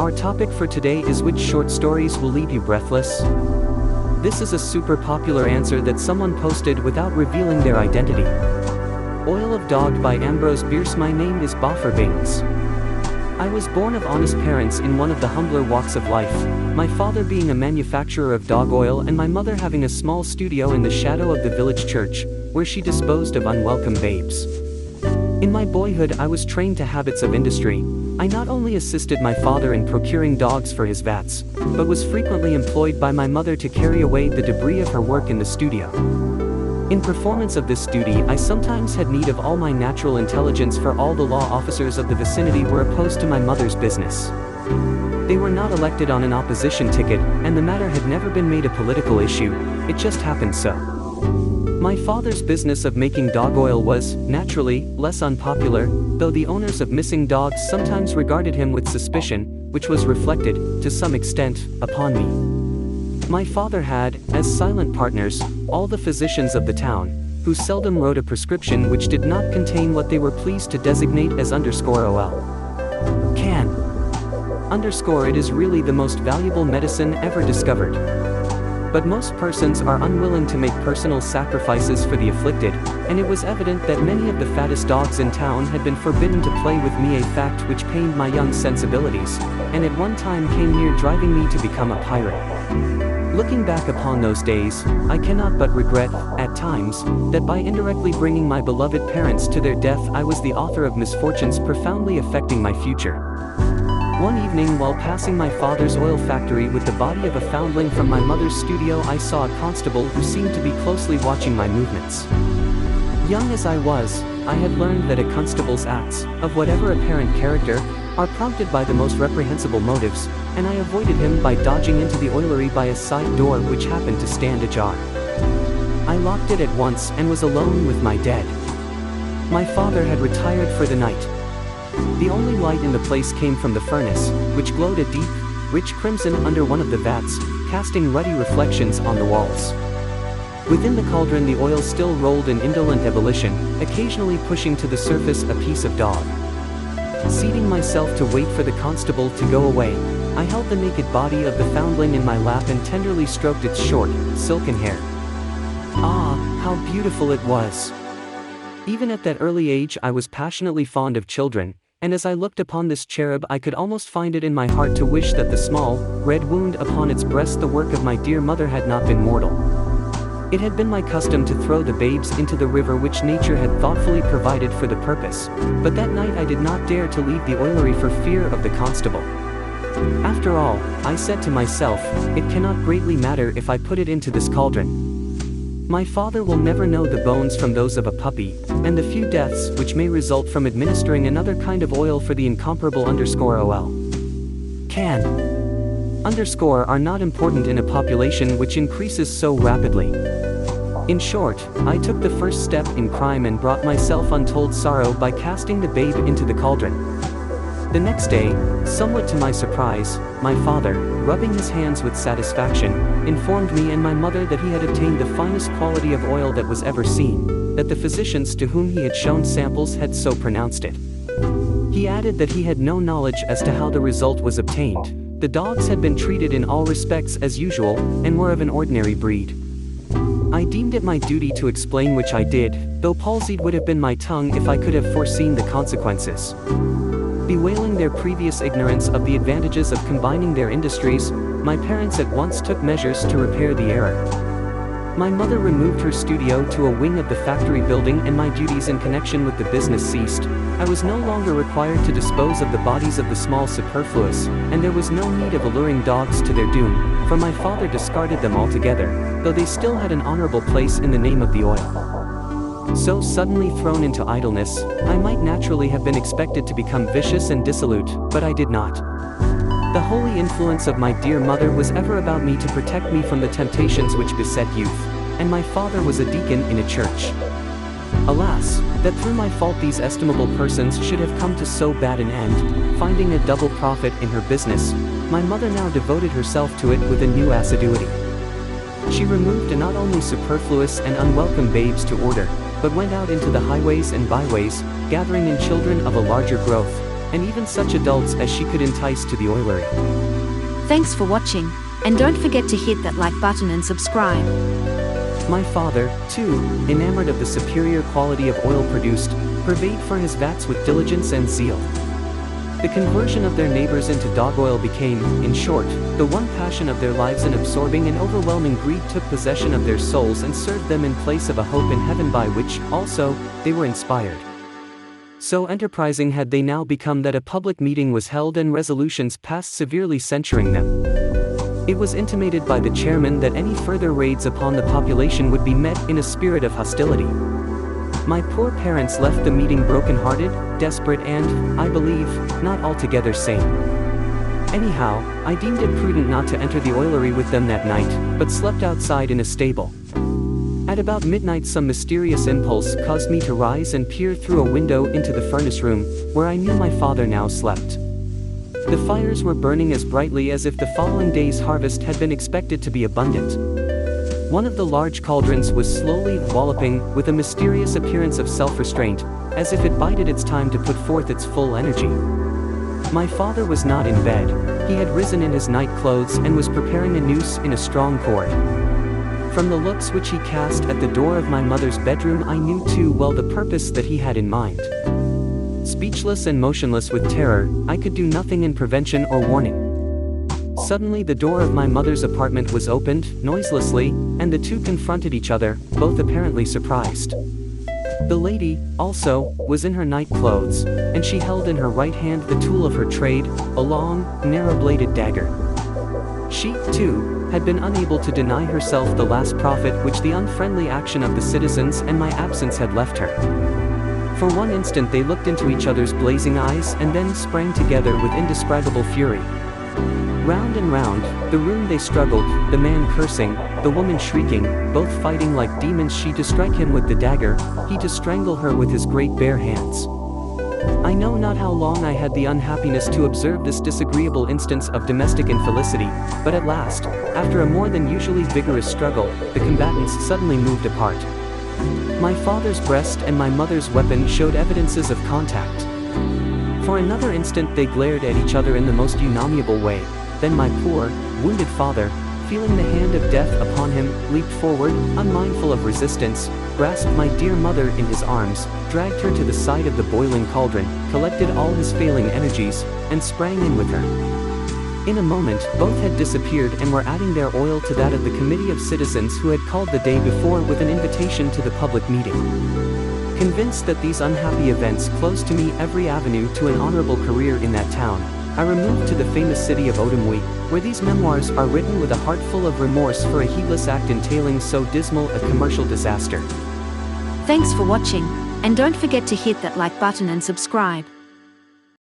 Our topic for today is which short stories will leave you breathless? This is a super popular answer that someone posted without revealing their identity. Oil of Dog by Ambrose Bierce. My name is Boffer Bings. I was born of honest parents in one of the humbler walks of life, my father being a manufacturer of dog oil and my mother having a small studio in the shadow of the village church, where she disposed of unwelcome babes. In my boyhood I was trained to habits of industry. I not only assisted my father in procuring dogs for his vats, but was frequently employed by my mother to carry away the debris of her work in the studio. In performance of this duty I sometimes had need of all my natural intelligence, for all the law officers of the vicinity were opposed to my mother's business. They were not elected on an opposition ticket, and the matter had never been made a political issue, it just happened so. My father's business of making dog oil was, naturally, less unpopular, though the owners of missing dogs sometimes regarded him with suspicion, which was reflected, to some extent, upon me. My father had, as silent partners, all the physicians of the town, who seldom wrote a prescription which did not contain what they were pleased to designate as _OL. Can. It is really the most valuable medicine ever discovered. But most persons are unwilling to make personal sacrifices for the afflicted, and it was evident that many of the fattest dogs in town had been forbidden to play with me, a fact which pained my young sensibilities, and at one time came near driving me to become a pirate. Looking back upon those days, I cannot but regret, at times, that by indirectly bringing my beloved parents to their death I was the author of misfortunes profoundly affecting my future. One evening while passing my father's oil factory with the body of a foundling from my mother's studio, I saw a constable who seemed to be closely watching my movements. Young as I was, I had learned that a constable's acts, of whatever apparent character, are prompted by the most reprehensible motives, and I avoided him by dodging into the oilery by a side door which happened to stand ajar. I locked it at once and was alone with my dead. My father had retired for the night. The only light in the place came from the furnace, which glowed a deep, rich crimson under one of the vats, casting ruddy reflections on the walls. Within the cauldron the oil still rolled in indolent ebullition, occasionally pushing to the surface a piece of dog. Seating myself to wait for the constable to go away, I held the naked body of the foundling in my lap and tenderly stroked its short, silken hair. Ah, how beautiful it was! Even at that early age I was passionately fond of children, and as I looked upon this cherub I could almost find it in my heart to wish that the small, red wound upon its breast, the work of my dear mother, had not been mortal. It had been my custom to throw the babes into the river which nature had thoughtfully provided for the purpose, but that night I did not dare to leave the oilery for fear of the constable. After all, I said to myself, it cannot greatly matter if I put it into this cauldron. My father will never know the bones from those of a puppy, and the few deaths which may result from administering another kind of oil for the incomparable _OL. Can. Are not important in a population which increases so rapidly. In short, I took the first step in crime and brought myself untold sorrow by casting the babe into the cauldron. The next day, somewhat to my surprise, my father, rubbing his hands with satisfaction, informed me and my mother that he had obtained the finest quality of oil that was ever seen, that the physicians to whom he had shown samples had so pronounced it. He added that he had no knowledge as to how the result was obtained. The dogs had been treated in all respects as usual, and were of an ordinary breed. I deemed it my duty to explain, which I did, though palsied would have been my tongue if I could have foreseen the consequences. Bewailing their previous ignorance of the advantages of combining their industries, my parents at once took measures to repair the error. My mother removed her studio to a wing of the factory building, and my duties in connection with the business ceased. I was no longer required to dispose of the bodies of the small superfluous, and there was no need of alluring dogs to their doom, for my father discarded them altogether, though they still had an honorable place in the name of the oil. So suddenly thrown into idleness, I might naturally have been expected to become vicious and dissolute, but I did not. The holy influence of my dear mother was ever about me to protect me from the temptations which beset youth, and my father was a deacon in a church. Alas, that through my fault these estimable persons should have come to so bad an end. Finding a double profit in her business, my mother now devoted herself to it with a new assiduity. She removed not only superfluous and unwelcome babes to order, but went out into the highways and byways, gathering in children of a larger growth, and even such adults as she could entice to the oilery. Thanks for watching, and don't forget to hit that like button and subscribe. My father, too, enamored of the superior quality of oil produced, purveyed for his vats with diligence and zeal. The conversion of their neighbors into dog oil became, in short, the one passion of their lives, and absorbing and overwhelming greed took possession of their souls and served them in place of a hope in heaven by which, also, they were inspired. So enterprising had they now become that a public meeting was held and resolutions passed severely censuring them. It was intimated by the chairman that any further raids upon the population would be met in a spirit of hostility. My poor parents left the meeting broken-hearted, desperate and, I believe, not altogether sane. Anyhow, I deemed it prudent not to enter the oilery with them that night, but slept outside in a stable. At about midnight some mysterious impulse caused me to rise and peer through a window into the furnace room, where I knew my father now slept. The fires were burning as brightly as if the following day's harvest had been expected to be abundant. One of the large cauldrons was slowly walloping, with a mysterious appearance of self-restraint, as if it bided its time to put forth its full energy. My father was not in bed. He had risen in his night clothes and was preparing a noose in a strong cord. From the looks which he cast at the door of my mother's bedroom I knew too well the purpose that he had in mind. Speechless and motionless with terror, I could do nothing in prevention or warning. Suddenly the door of my mother's apartment was opened, noiselessly, and the two confronted each other, both apparently surprised. The lady, also, was in her night clothes, and she held in her right hand the tool of her trade, a long, narrow-bladed dagger. She, too, had been unable to deny herself the last profit which the unfriendly action of the citizens and my absence had left her. For one instant they looked into each other's blazing eyes and then sprang together with indescribable fury. Round and round the room they struggled, the man cursing, the woman shrieking, both fighting like demons, she to strike him with the dagger, he to strangle her with his great bare hands. I know not how long I had the unhappiness to observe this disagreeable instance of domestic infelicity, but at last, after a more than usually vigorous struggle, the combatants suddenly moved apart. My father's breast and my mother's weapon showed evidences of contact. For another instant they glared at each other in the most unamiable way. Then my poor, wounded father, feeling the hand of death upon him, leaped forward, unmindful of resistance, grasped my dear mother in his arms, dragged her to the side of the boiling cauldron, collected all his failing energies, and sprang in with her. In a moment, both had disappeared and were adding their oil to that of the committee of citizens who had called the day before with an invitation to the public meeting. Convinced that these unhappy events closed to me every avenue to an honorable career in that town, I removed to the famous city of Odomwi, where these memoirs are written with a heart full of remorse for a heedless act entailing so dismal a commercial disaster. Thanks for watching, and don't forget to hit that like button and subscribe.